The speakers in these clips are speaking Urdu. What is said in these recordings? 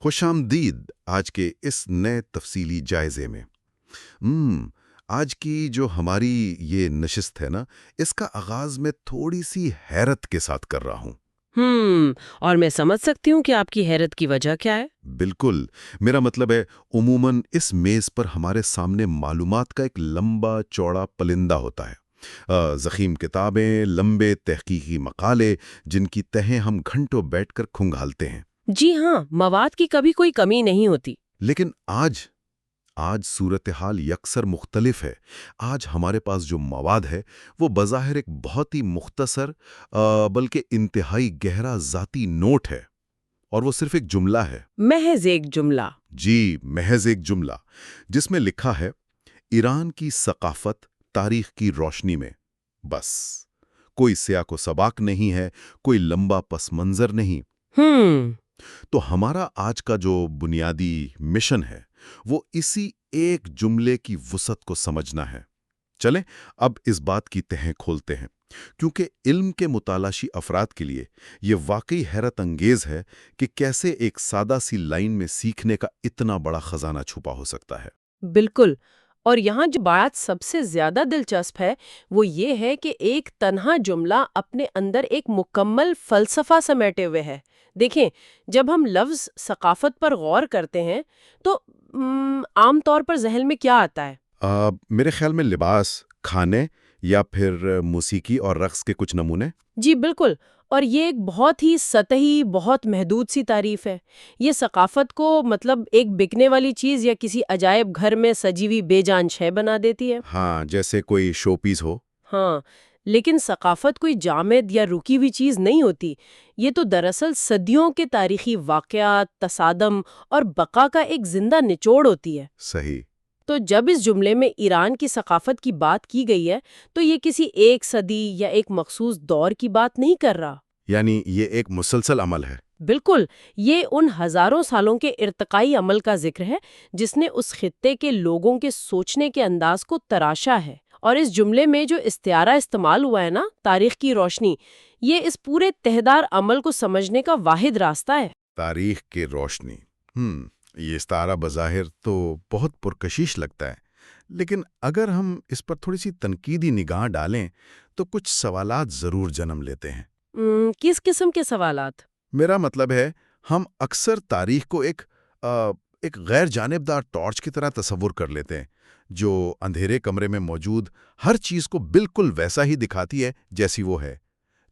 خوش آمدید آج کے اس نئے تفصیلی جائزے میں۔ آج کی جو ہماری یہ نشست ہے نا، اس کا آغاز میں تھوڑی سی حیرت کے ساتھ کر رہا ہوں۔ اور میں سمجھ سکتی ہوں کہ آپ کی حیرت کی وجہ کیا ہے۔ بالکل، میرا مطلب ہے عموماً اس میز پر ہمارے سامنے معلومات کا ایک لمبا چوڑا پلندہ ہوتا ہے، ضخیم کتابیں، لمبے تحقیقی مقالے جن کی تہیں ہم گھنٹوں بیٹھ کر کھنگالتے ہیں۔ جی ہاں، مواد کی کبھی کوئی کمی نہیں ہوتی۔ لیکن آج صورتحال یکسر مختلف ہے۔ آج ہمارے پاس جو مواد ہے وہ بظاہر ایک بہت ہی مختصر بلکہ انتہائی گہرا ذاتی نوٹ ہے، اور وہ صرف ایک جملہ ہے۔ محض ایک جملہ۔ جی، محض ایک جملہ، جس میں لکھا ہے ایران کی ثقافت تاریخ کی روشنی میں۔ بس کوئی سیاق و سباق نہیں ہے، کوئی لمبا پس منظر نہیں۔ تو ہمارا آج کا جو بنیادی مشن ہے وہ اسی ایک جملے کی وسعت کو سمجھنا ہے۔ چلیں اب اس بات کی تہیں کھولتے ہیں، کیونکہ علم کے متلاشی افراد کے لیے یہ واقعی حیرت انگیز ہے کہ کیسے ایک سادہ سی لائن میں سیکھنے کا اتنا بڑا خزانہ چھپا ہو سکتا ہے۔ بالکل، اور یہاں جو بات سب سے زیادہ دلچسپ ہے وہ یہ ہے کہ ایک تنہا جملہ اپنے اندر ایک مکمل فلسفہ سمیٹے ہوئے ہے۔ دیکھیں، جب ہم لفظ ثقافت پر غور کرتے ہیں تو عام طور پر ذہن میں کیا آتا ہے؟ میرے خیال میں لباس، کھانے یا پھر موسیقی اور رقص کے کچھ نمونے۔ جی بالکل، اور یہ ایک بہت ہی سطحی، بہت محدود سی تعریف ہے۔ یہ ثقافت کو مطلب ایک بکنے والی چیز یا کسی عجائب گھر میں سجی ہوئی بے جان شے بنا دیتی ہے۔ ہاں، جیسے کوئی شو پیس ہو۔ ہاں، لیکن ثقافت کوئی جامد یا رکی ہوئی چیز نہیں ہوتی۔ یہ تو دراصل صدیوں کے تاریخی واقعات، تصادم اور بقا کا ایک زندہ نچوڑ ہوتی ہے۔ صحیح۔ تو جب اس جملے میں ایران کی ثقافت کی بات کی گئی ہے تو یہ کسی ایک صدی یا ایک مخصوص دور کی بات نہیں کر رہا۔ یعنی یہ ایک مسلسل عمل ہے۔ بالکل، یہ ان ہزاروں سالوں کے ارتقائی عمل کا ذکر ہے جس نے اس خطے کے لوگوں کے سوچنے کے انداز کو تراشا ہے۔ اور اس جملے میں جو استعارہ استعمال ہوا ہے نا، تاریخ کی روشنی، یہ اس پورے تہدار عمل کو سمجھنے کا واحد راستہ ہے۔ تاریخ کی روشنی، یہ استعارہ بظاہر تو بہت پرکشش لگتا ہے، لیکن اگر ہم اس پر تھوڑی سی تنقیدی نگاہ ڈالیں تو کچھ سوالات ضرور جنم لیتے ہیں۔ کس قسم کے سوالات؟ میرا مطلب ہے، ہم اکثر تاریخ کو ایک غیر جانبدار ٹارچ کی طرح تصور کر لیتے ہیں، جو اندھیرے کمرے میں موجود ہر چیز کو بالکل ویسا ہی دکھاتی ہے جیسی وہ ہے۔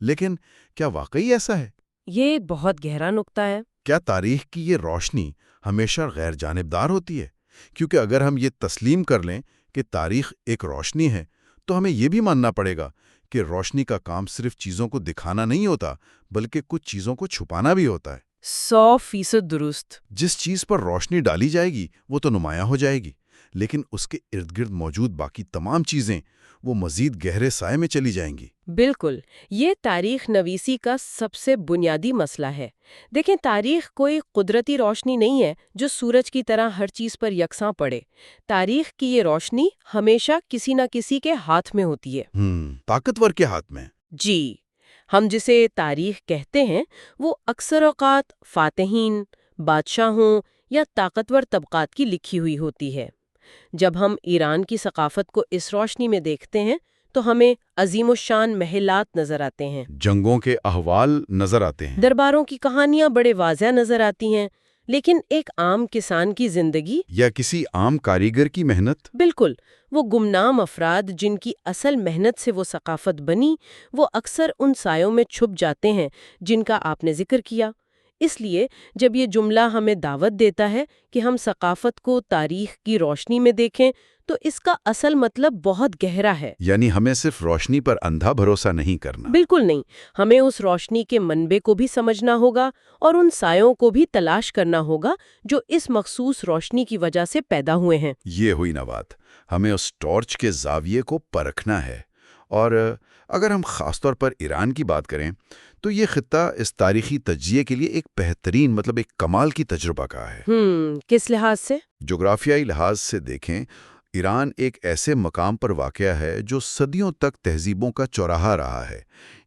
لیکن کیا واقعی ایسا ہے؟ یہ ایک بہت گہرا نقطہ ہے۔ کیا تاریخ کی یہ روشنی ہمیشہ غیر جانبدار ہوتی ہے؟ کیونکہ اگر ہم یہ تسلیم کر لیں کہ تاریخ ایک روشنی ہے تو ہمیں یہ بھی ماننا پڑے گا کہ روشنی کا کام صرف چیزوں کو دکھانا نہیں ہوتا، بلکہ کچھ چیزوں کو چھپانا بھی ہوتا ہے۔ 100% درست۔ جس چیز پر روشنی ڈالی جائے گی وہ تو نمایاں ہو جائے گی، لیکن اس کے ارد گرد موجود باقی تمام چیزیں وہ مزید گہرے سائے میں چلی جائیں گی۔ بالکل، یہ تاریخ نویسی کا سب سے بنیادی مسئلہ ہے۔ دیکھیں، تاریخ کوئی قدرتی روشنی نہیں ہے جو سورج کی طرح ہر چیز پر یکساں پڑے۔ تاریخ کی یہ روشنی ہمیشہ کسی نہ کسی کے ہاتھ میں ہوتی ہے۔ طاقتور کے ہاتھ میں۔ جی، ہم جسے تاریخ کہتے ہیں وہ اکثر اوقات فاتحین، بادشاہوں یا طاقتور طبقات کی لکھی ہوئی ہوتی ہے۔ جب ہم ایران کی ثقافت کو اس روشنی میں دیکھتے ہیں تو ہمیں عظیم الشان محلات نظر آتے ہیں، جنگوں کے احوال نظر آتے ہیں، درباروں کی کہانیاں بڑے واضح نظر آتی ہیں، لیکن ایک عام کسان کی زندگی یا کسی عام کاریگر کی محنت۔ بالکل، وہ گمنام افراد جن کی اصل محنت سے وہ ثقافت بنی، وہ اکثر ان سایوں میں چھپ جاتے ہیں جن کا آپ نے ذکر کیا۔ اس لیے جب یہ جملہ ہمیں دعوت دیتا ہے کہ ہم ثقافت کو تاریخ کی روشنی میں دیکھیں تو اس کا اصل مطلب بہت گہرا ہے۔ یعنی ہمیں صرف روشنی پر اندھا بھروسہ نہیں کرنا۔ بالکل نہیں، ہمیں اس روشنی کے منبع کو بھی سمجھنا ہوگا اور ان سایوں کو بھی تلاش کرنا ہوگا جو اس مخصوص روشنی کی وجہ سے پیدا ہوئے ہیں۔ یہ ہوئی نا بات، ہمیں اس ٹارچ کے زاویے کو پرکھنا ہے۔ اور اگر ہم خاص طور پر ایران کی بات کریں تو یہ خطہ اس تاریخی تجزیے کے لیے ایک بہترین ایک کمال کی تجربہ کا ہے۔ کس لحاظ سے؟ جغرافیائی لحاظ سے دیکھیں، ایران ایک ایسے مقام پر واقع ہے جو صدیوں تک تہذیبوں کا چوراہا رہا ہے۔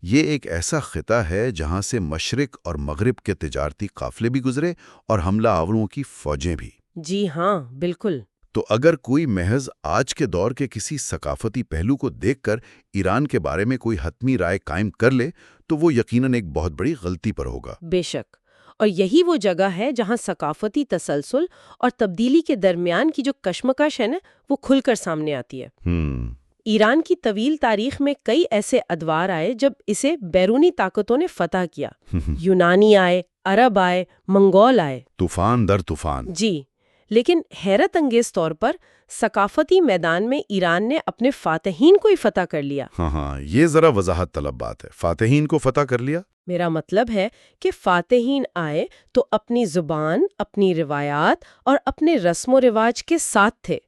یہ ایک ایسا خطہ ہے جہاں سے مشرق اور مغرب کے تجارتی قافلے بھی گزرے اور حملہ آوروں کی فوجیں بھی۔ جی ہاں، بالکل۔ تو اگر کوئی محض آج کے دور کے کسی ثقافتی پہلو کو دیکھ کر ایران کے بارے میں کوئی حتمی رائے قائم کر لے تو وہ یقیناً ایک بہت بڑی غلطی پر ہوگا۔ بے شک، اور یہی وہ جگہ ہے جہاں ثقافتی تسلسل اور تبدیلی کے درمیان کی جو کشمکش ہے نا، وہ کھل کر سامنے آتی ہے۔ ایران کی طویل تاریخ میں کئی ایسے ادوار آئے جب اسے بیرونی طاقتوں نے فتح کیا۔ یونانی آئے، عرب آئے، منگول آئے، طوفان در طوفان۔ جی، لیکن حیرت انگیز طور پر ثقافتی میدان میں ایران نے اپنے فاتحین کو ہی فتح کر لیا۔ ہاں، یہ ذرا وضاحت طلب بات ہے۔ فاتحین کو فتح کر لیا؟ میرا مطلب ہے کہ فاتحین آئے تو اپنی زبان، اپنی روایات اور اپنے رسم و رواج کے ساتھ تھے،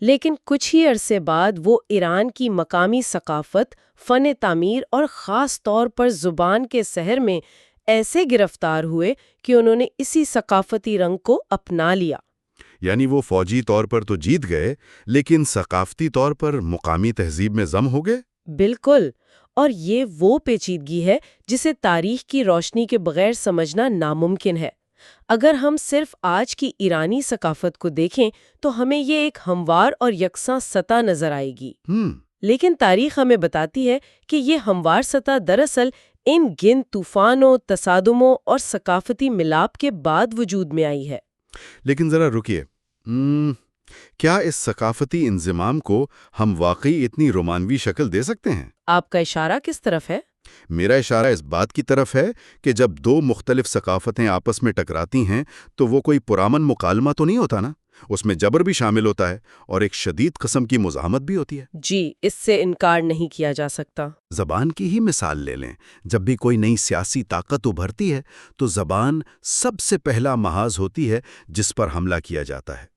لیکن کچھ ہی عرصے بعد وہ ایران کی مقامی ثقافت، فن تعمیر اور خاص طور پر زبان کے سحر میں ایسے گرفتار ہوئے کہ انہوں نے اسی ثقافتی رنگ کو اپنا لیا۔ یعنی وہ فوجی طور پر تو جیت گئے لیکن ثقافتی طور پر مقامی تہذیب میں ضم ہو گئے؟ بالکل، اور یہ وہ پیچیدگی ہے جسے تاریخ کی روشنی کے بغیر سمجھنا ناممکن ہے۔ اگر ہم صرف آج کی ایرانی ثقافت کو دیکھیں تو ہمیں یہ ایک ہموار اور یکساں سطح نظر آئے گی، لیکن تاریخ ہمیں بتاتی ہے کہ یہ ہموار سطح دراصل ان گن طوفانوں، تصادموں اور ثقافتی ملاپ کے بعد وجود میں آئی ہے۔ لیکن ذرا رکیے، کیا اس ثقافتی انضمام کو ہم واقعی اتنی رومانوی شکل دے سکتے ہیں؟ آپ کا اشارہ کس طرف ہے؟ میرا اشارہ اس بات کی طرف ہے کہ جب دو مختلف ثقافتیں آپس میں ٹکراتی ہیں تو وہ کوئی پرامن مکالمہ تو نہیں ہوتا نا، اس میں جبر بھی شامل ہوتا ہے اور ایک شدید قسم کی مزاحمت بھی ہوتی ہے۔ جی، اس سے انکار نہیں کیا جا سکتا۔ زبان کی ہی مثال لے لیں، جب بھی کوئی نئی سیاسی طاقت ابھرتی ہے تو زبان سب سے پہلا محاذ ہوتی ہے جس پر حملہ کیا جاتا ہے۔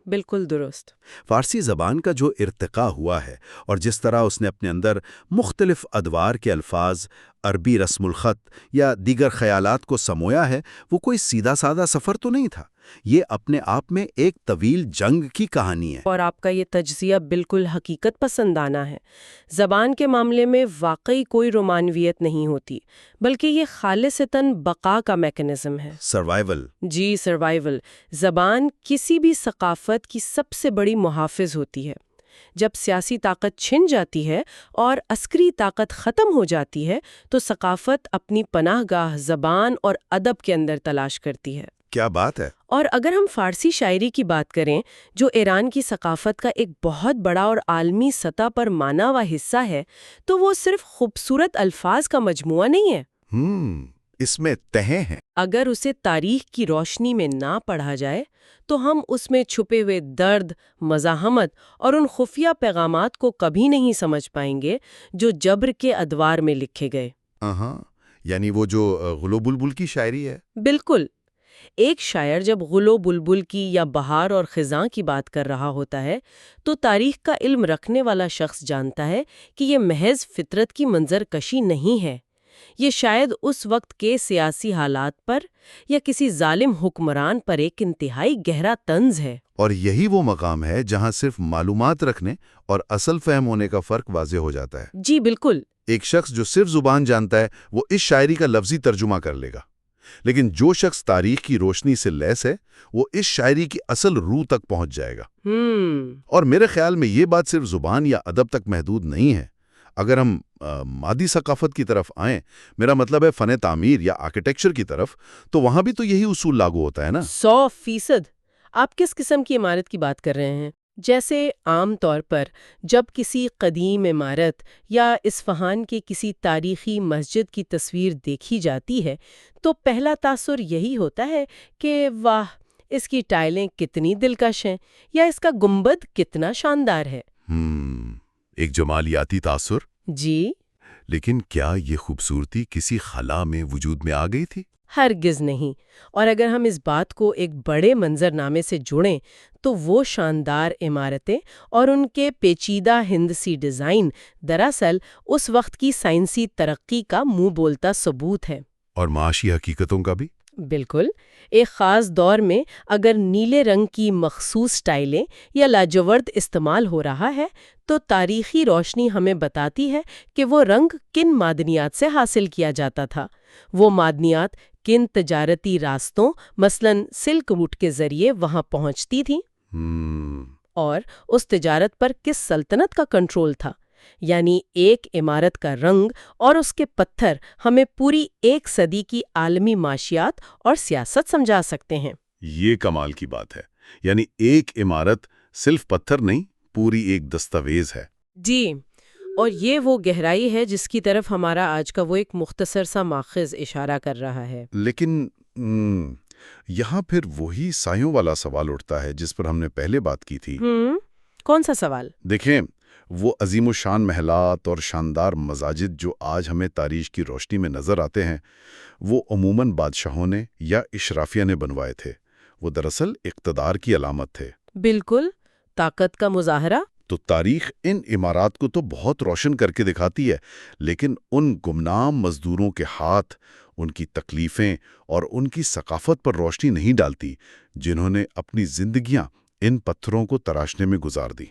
بالکل درست۔ فارسی زبان کا جو ارتقاء ہوا ہے اور جس طرح اس نے اپنے اندر مختلف ادوار کے الفاظ، عربی رسم الخط یا دیگر خیالات کو سمویا ہے، وہ کوئی سیدھا سادہ سفر تو نہیں تھا۔ یہ اپنے آپ میں ایک طویل جنگ کی کہانی ہے۔ اور آپ کا یہ تجزیہ بالکل حقیقت پسندانہ ہے۔ زبان کے معاملے میں واقعی کوئی رومانویت نہیں ہوتی، بلکہ یہ خالصتاً بقا کا میکانزم ہے۔ سروائیول۔ جی، سروائیول۔ زبان کسی بھی ثقافت کی سب سے بڑی محافظ ہوتی ہے۔ جب سیاسی طاقت چھن جاتی ہے اور عسکری طاقت ختم ہو جاتی ہے تو ثقافت اپنی پناہ گاہ زبان اور ادب کے اندر تلاش کرتی ہے۔ کیا بات ہے! اور اگر ہم فارسی شاعری کی بات کریں جو ایران کی ثقافت کا ایک بہت بڑا اور عالمی سطح پر مانا ہوا حصہ ہے، تو وہ صرف خوبصورت الفاظ کا مجموعہ نہیں ہے۔ اس میں تہیں ہیں۔ اگر اسے تاریخ کی روشنی میں نہ پڑھا جائے تو ہم اس میں چھپے ہوئے درد، مزاحمت اور ان خفیہ پیغامات کو کبھی نہیں سمجھ پائیں گے جو جبر کے ادوار میں لکھے گئے۔ یعنی وہ جو غلو بلبل کی شاعری ہے۔ بالکل۔ ایک شاعر جب غلو بلبل کی یا بہار اور خزاں کی بات کر رہا ہوتا ہے تو تاریخ کا علم رکھنے والا شخص جانتا ہے کہ یہ محض فطرت کی منظر کشی نہیں ہے، یہ شاید اس وقت کے سیاسی حالات پر یا کسی ظالم حکمران پر ایک انتہائی گہرا طنز ہے۔ اور یہی وہ مقام ہے جہاں صرف معلومات رکھنے اور اصل فہم ہونے کا فرق واضح ہو جاتا ہے۔ جی بالکل۔ ایک شخص جو صرف زبان جانتا ہے وہ اس شاعری کا لفظی ترجمہ کر لے گا، لیکن جو شخص تاریخ کی روشنی سے لیس ہے وہ اس شاعری کی اصل روح تک پہنچ جائے گا۔ اور میرے خیال میں یہ بات صرف زبان یا ادب تک محدود نہیں ہے۔ اگر ہم مادی ثقافت کی طرف آئیں، میرا مطلب ہے فن تعمیر یا آرکیٹیکچر کی طرف، تو وہاں بھی تو یہی اصول لاگو ہوتا ہے نا۔ 100%۔ آپ کس قسم کی عمارت کی بات کر رہے ہیں؟ جیسے عام طور پر جب کسی قدیم عمارت یا اصفہان کے کسی تاریخی مسجد کی تصویر دیکھی جاتی ہے تو پہلا تاثر یہی ہوتا ہے کہ واہ، اس کی ٹائلیں کتنی دلکش ہیں یا اس کا گنبد کتنا شاندار ہے۔ ایک جمالیاتی تاثر۔ جی، لیکن کیا یہ خوبصورتی کسی خلا میں وجود میں آ گئی تھی؟ ہرگز نہیں۔ اور اگر ہم اس بات کو ایک بڑے منظرنامے سے جوڑیں تو وہ شاندار عمارتیں اور ان کے پیچیدہ ہندسی ڈیزائن دراصل اس وقت کی سائنسی ترقی کا منہ بولتا ثبوت ہے۔ اور معاشی حقیقتوں کا بھی؟ بالکل، ایک خاص دور میں اگر نیلے رنگ کی مخصوص سٹائلیں یا لاجورد استعمال ہو رہا ہے تو تاریخی روشنی ہمیں بتاتی ہے کہ وہ رنگ کن معدنیات سے حاصل کیا جاتا تھا، وہ معدنیات کن تجارتی راستوں مثلاً سلک روٹ کے ذریعے وہاں پہنچتی تھیں اور اس تجارت پر کس سلطنت کا کنٹرول تھا۔ یعنی ایک عمارت کا رنگ اور اس کے پتھر ہمیں پوری ایک صدی کی عالمی معاشیات اور سیاست سمجھا سکتے ہیں۔ یہ کمال کی بات ہے، یعنی ایک عمارت صرف پتھر نہیں، پوری ایک دستاویز ہے۔ جی، اور یہ وہ گہرائی ہے جس کی طرف ہمارا آج کا وہ ایک مختصر سا ماخذ اشارہ کر رہا ہے۔ لیکن یہاں پھر وہی سایوں والا سوال اٹھتا ہے جس پر ہم نے پہلے بات کی تھی۔ کون سا سوال؟ دیکھیں، وہ عظیم الشان محلات اور شاندار مساجد جو آج ہمیں تاریخ کی روشنی میں نظر آتے ہیں، وہ عموماً بادشاہوں نے یا اشرافیہ نے بنوائے تھے۔ وہ دراصل اقتدار کی علامت تھے۔ بالکل، طاقت کا مظاہرہ۔ تو تاریخ ان عمارات کو تو بہت روشن کر کے دکھاتی ہے، لیکن ان گمنام مزدوروں کے ہاتھ، ان کی تکلیفیں اور ان کی ثقافت پر روشنی نہیں ڈالتی، جنہوں نے اپنی زندگیاں ان پتھروں کو تراشنے میں گزار دی۔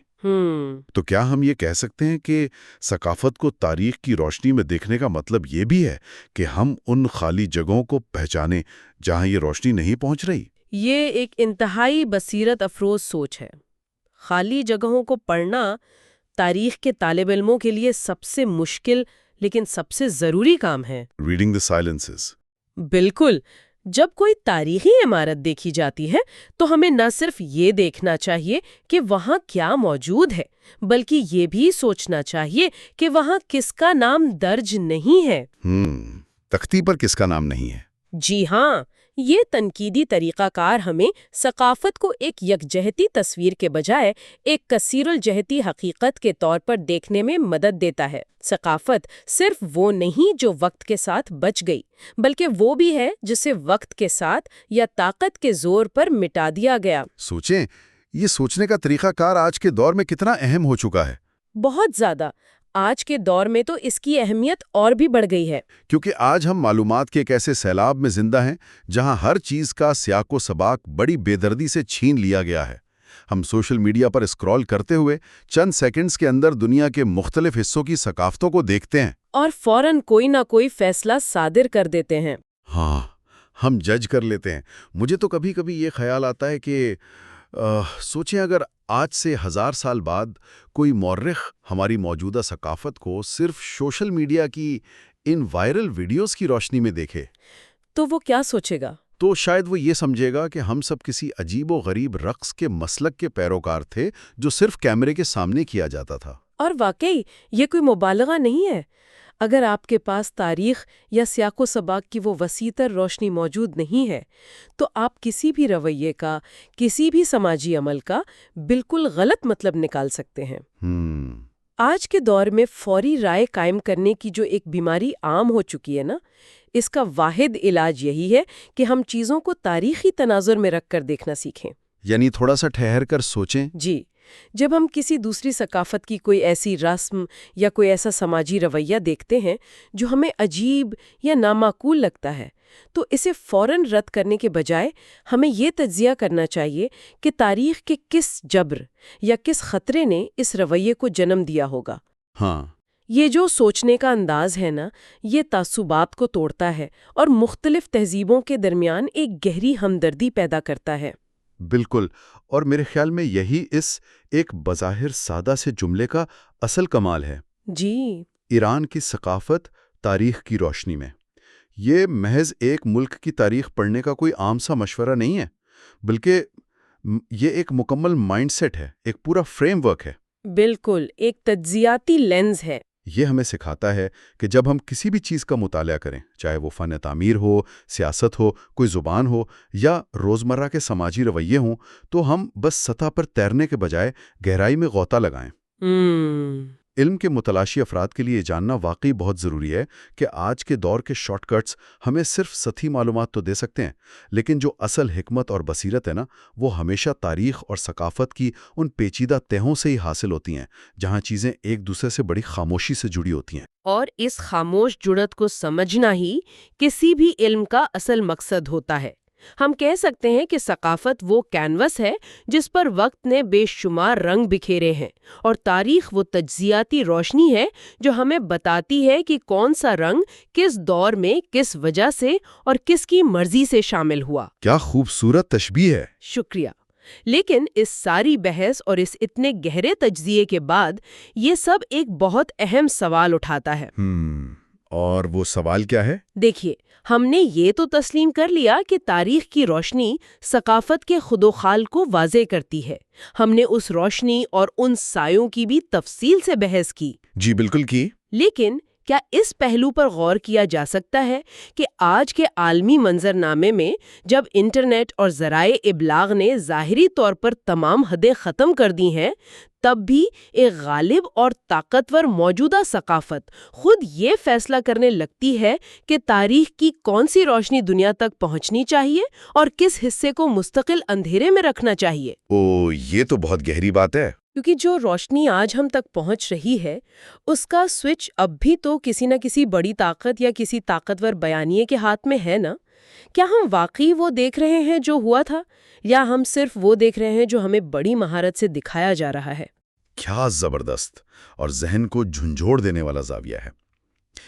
تو کیا ہم یہ کہہ سکتے ہیں کہ ثقافت کو تاریخ کی روشنی میں دیکھنے کا مطلب یہ بھی ہے کہ ہم ان خالی جگہوں کو پہچانیں جہاں یہ روشنی نہیں پہنچ رہی؟ یہ ایک انتہائی بصیرت افروز سوچ ہے۔ خالی جگہوں کو پڑھنا تاریخ کے طالب علموں کے لیے سب سے مشکل لیکن سب سے ضروری کام ہے۔ Reading the silences. بالکل، جب کوئی تاریخی عمارت دیکھی جاتی ہے تو ہمیں نہ صرف یہ دیکھنا چاہیے کہ وہاں کیا موجود ہے، بلکہ یہ بھی سوچنا چاہیے کہ وہاں کس کا نام درج نہیں ہے۔ تختی پر کس کا نام نہیں ہے؟ جی ہاں، یہ تنقیدی طریقہ کار ہمیں ثقافت کو ایک یکجہتی تصویر کے بجائے ایک کثیر الجہتی حقیقت کے طور پر دیکھنے میں مدد دیتا ہے۔ ثقافت صرف وہ نہیں جو وقت کے ساتھ بچ گئی، بلکہ وہ بھی ہے جسے وقت کے ساتھ یا طاقت کے زور پر مٹا دیا گیا۔ سوچیں، یہ سوچنے کا طریقہ کار آج کے دور میں کتنا اہم ہو چکا ہے۔ بہت زیادہ۔ آج کے دور میں تو اس کی اہمیت اور بھی بڑھ گئی ہے، کیونکہ آج ہم معلومات کے ایک ایسے سیلاب میں زندہ ہیں جہاں ہر چیز کا سیاق و سباق بڑی بے دردی سے چھین لیا گیا ہے۔ ہم سوشل میڈیا پر اسکرول کرتے ہوئے چند سیکنڈز کے اندر دنیا کے مختلف حصوں کی ثقافتوں کو دیکھتے ہیں اور فوراً کوئی نہ کوئی فیصلہ صادر کر دیتے ہیں۔ ہاں، ہم جج کر لیتے ہیں۔ مجھے تو کبھی کبھی یہ خیال آتا ہے کہ سوچیں اگر آج سے 1000 سال بعد کوئی مورخ ہماری موجودہ ثقافت کو صرف سوشل میڈیا کی ان وائرل ویڈیوز کی روشنی میں دیکھے تو وہ کیا سوچے گا؟ تو شاید وہ یہ سمجھے گا کہ ہم سب کسی عجیب و غریب رقص کے مسلک کے پیروکار تھے جو صرف کیمرے کے سامنے کیا جاتا تھا۔ اور واقعی یہ کوئی مبالغہ نہیں ہے۔ اگر آپ کے پاس تاریخ یا سیاق و سباق کی وہ وسیع تر روشنی موجود نہیں ہے تو آپ کسی بھی رویے کا، کسی بھی سماجی عمل کا بالکل غلط مطلب نکال سکتے ہیں۔ آج کے دور میں فوری رائے قائم کرنے کی جو ایک بیماری عام ہو چکی ہے نا، اس کا واحد علاج یہی ہے کہ ہم چیزوں کو تاریخی تناظر میں رکھ کر دیکھنا سیکھیں۔ یعنی تھوڑا سا ٹھہر کر سوچیں۔ جی، جب ہم کسی دوسری ثقافت کی کوئی ایسی رسم یا کوئی ایسا سماجی رویہ دیکھتے ہیں جو ہمیں عجیب یا نامعقول لگتا ہے تو اسے فوراً رد کرنے کے بجائے ہمیں یہ تجزیہ کرنا چاہیے کہ تاریخ کے کس جبر یا کس خطرے نے اس رویے کو جنم دیا ہوگا۔ ہاں، یہ جو سوچنے کا انداز ہے نا، یہ تعصبات کو توڑتا ہے اور مختلف تہذیبوں کے درمیان ایک گہری ہمدردی پیدا کرتا ہے۔ بالکل، اور میرے خیال میں یہی اس ایک بظاہر سادہ سے جملے کا اصل کمال ہے۔ جی، ایران کی ثقافت تاریخ کی روشنی میں۔ یہ محض ایک ملک کی تاریخ پڑھنے کا کوئی عام سا مشورہ نہیں ہے، بلکہ یہ ایک مکمل مائنڈ سیٹ ہے، ایک پورا فریم ورک ہے۔ بالکل، ایک تجزیاتی لینز ہے۔ یہ ہمیں سکھاتا ہے کہ جب ہم کسی بھی چیز کا مطالعہ کریں، چاہے وہ فن تعمیر ہو، سیاست ہو، کوئی زبان ہو یا روزمرہ کے سماجی رویے ہوں، تو ہم بس سطح پر تیرنے کے بجائے گہرائی میں غوطہ لگائیں۔ علم کے متلاشی افراد کے لیے جاننا واقعی بہت ضروری ہے کہ آج کے دور کے شارٹ کٹس ہمیں صرف سطحی معلومات تو دے سکتے ہیں، لیکن جو اصل حکمت اور بصیرت ہے نا، وہ ہمیشہ تاریخ اور ثقافت کی ان پیچیدہ تہوں سے ہی حاصل ہوتی ہیں، جہاں چیزیں ایک دوسرے سے بڑی خاموشی سے جڑی ہوتی ہیں۔ اور اس خاموش جڑت کو سمجھنا ہی کسی بھی علم کا اصل مقصد ہوتا ہے۔ ہم کہہ سکتے ہیں کہ ثقافت وہ کینوس ہے جس پر وقت نے بے شمار رنگ بکھیرے ہیں، اور تاریخ وہ تجزیاتی روشنی ہے جو ہمیں بتاتی ہے کہ کون سا رنگ کس دور میں کس وجہ سے اور کس کی مرضی سے شامل ہوا۔ کیا خوبصورت تشبیہ ہے! شکریہ۔ لیکن اس ساری بحث اور اس اتنے گہرے تجزیے کے بعد یہ سب ایک بہت اہم سوال اٹھاتا ہے۔ اور وہ سوال کیا ہے؟ دیکھیے، ہم نے یہ تو تسلیم کر لیا کہ تاریخ کی روشنی ثقافت کے خود و خال کو واضح کرتی ہے۔ ہم نے اس روشنی اور ان سایوں کی بھی تفصیل سے بحث کی۔ جی بالکل کی۔ لیکن کیا اس پہلو پر غور کیا جا سکتا ہے کہ آج کے عالمی منظرنامے میں جب انٹرنیٹ اور ذرائع ابلاغ نے ظاہری طور پر تمام حدیں ختم کر دی ہیں، تب بھی ایک غالب اور طاقتور موجودہ ثقافت خود یہ فیصلہ کرنے لگتی ہے کہ تاریخ کی کون سی روشنی دنیا تک پہنچنی چاہیے اور کس حصے کو مستقل اندھیرے میں رکھنا چاہیے؟ یہ تو بہت گہری بات ہے۔ کیونکہ جو روشنی آج ہم تک پہنچ رہی ہے، اس کا سوئچ اب بھی تو کسی نہ کسی بڑی طاقت یا کسی طاقتور بیانیے کے ہاتھ میں ہے نا؟ کیا ہم واقعی وہ دیکھ رہے ہیں جو ہوا تھا، یا ہم صرف وہ دیکھ رہے ہیں جو ہمیں بڑی مہارت سے دکھایا جا رہا ہے؟ کیا زبردست اور ذہن کو جھنجھوڑ دینے والا زاویہ ہے۔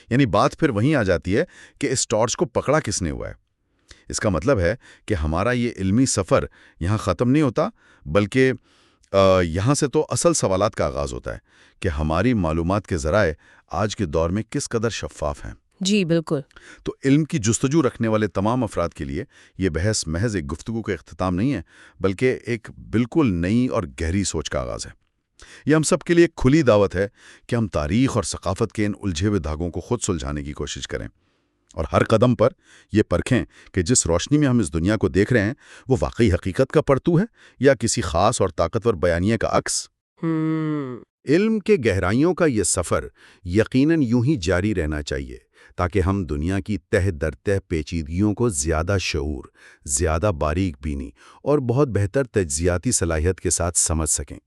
یعنی بات پھر وہیں آ جاتی ہے کہ اس ٹارچ کو پکڑا کس نے ہوا ہے۔ اس کا مطلب ہے کہ ہمارا یہ علمی سفر یہاں ختم نہیں ہوتا، بلکہ یہاں سے تو اصل سوالات کا آغاز ہوتا ہے کہ ہماری معلومات کے ذرائع آج کے دور میں کس قدر شفاف ہیں۔ جی بالکل۔ تو علم کی جستجو رکھنے والے تمام افراد کے لیے یہ بحث محض ایک گفتگو کا اختتام نہیں ہے، بلکہ ایک بالکل نئی اور گہری سوچ کا آغاز ہے۔ یہ ہم سب کے لیے ایک کھلی دعوت ہے کہ ہم تاریخ اور ثقافت کے ان الجھے ہوئے دھاگوں کو خود سلجھانے کی کوشش کریں، اور ہر قدم پر یہ پرکھیں کہ جس روشنی میں ہم اس دنیا کو دیکھ رہے ہیں وہ واقعی حقیقت کا پرتو ہے یا کسی خاص اور طاقتور بیانیے کا عکس۔ علم کے گہرائیوں کا یہ سفر یقیناً یوں ہی جاری رہنا چاہیے تاکہ ہم دنیا کی تہ در تہ پیچیدگیوں کو زیادہ شعور، زیادہ باریک بینی اور بہت بہتر تجزیاتی صلاحیت کے ساتھ سمجھ سکیں۔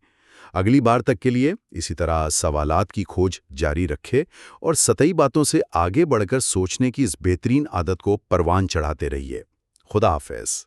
اگلی بار تک کے لیے اسی طرح سوالات کی کھوج جاری رکھے اور سطحی باتوں سے آگے بڑھ کر سوچنے کی اس بہترین عادت کو پروان چڑھاتے رہیے۔ خدا حافظ۔